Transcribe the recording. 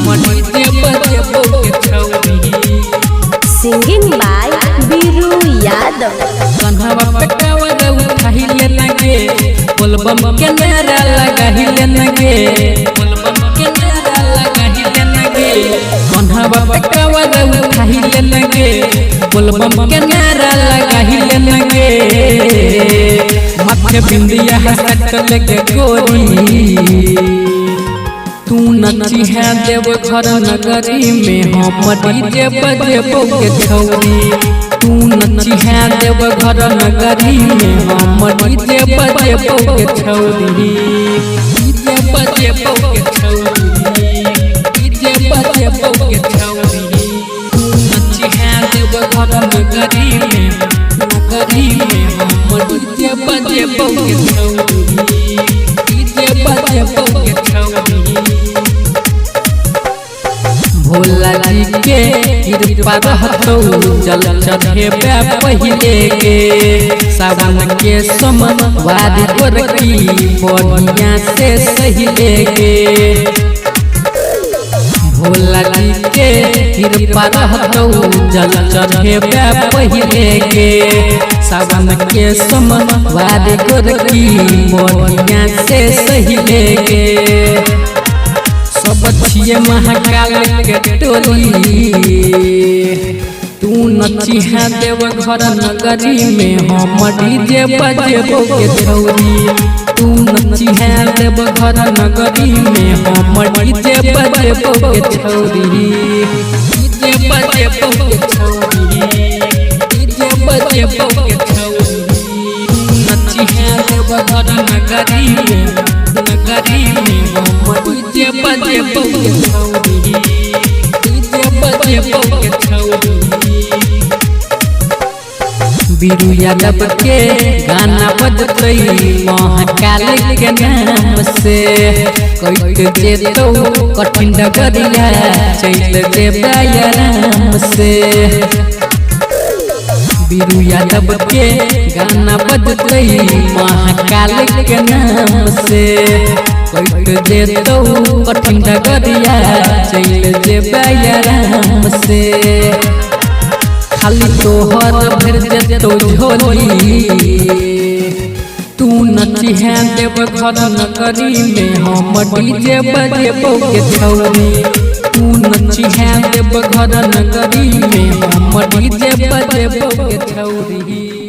मटी बजेबो के छौरी। सिंगिंग बाय बीरू यादव। कन्हवा पे कावर उठाइले लगे बोलबम के नारा लगाइले लगे बोलबम के नारा लगाइले लगे कन्हवा पे कावर उठाइले लगे बोलबम के नारा लगाइले लगे माथे बिंदिया हसट लगे गोरी तू नची है देव घर नगरी में हम डीजे बजेबो के छौरी। तू नची है देव घर नगरी में हम डीजे बजेबो के छौरी। डीजे बजेबो के छौरी। डीजे बजेबो के छौरी। तू नची है देव घर नगरी में हम डीजे बजेबो के छौरी। डीजे बजेबो के छौरी। भोला जी के कृपा रहतौ जल चढ़े पहिले के सावन के सोमवार गोरकी बढ़िया से सहिले के। भोला जी के कृपा रहतौ जल चढ़े पहिले के सावन के सोमवार गोरकी बढ़िया से सहिले के। सब छिए महाकाल के टोली तू नची है देव घर नगरी में हम डीजे बजेबो के छौरी। तू नची है देव घर नगरी में हम डीजे बजेबो के छौरी। डीजे बजेबो के छौरी। डीजे बजेबो के छौरी। तू नची है देव घर नगरी में हम डीजे बजेबो के छौरी। डीजे बजेबो के छौरी। बीरू यादव के गाना बजतै महाकाल के नाम से कट जेतौ कठिन डगरिया चल जेबै आराम से। बीरू यादव के गाना बजतै महाकाल के नाम से कट जेतौ कठिन डगरिया चल जेबै आराम से। खाली तोहर भर जेतौ झोली तू नची है देव घर नगरी में हम डीजे बजेबो के छौरी। तू नची है देव घर नगरी में हम डीजे बजेबो के छौरी।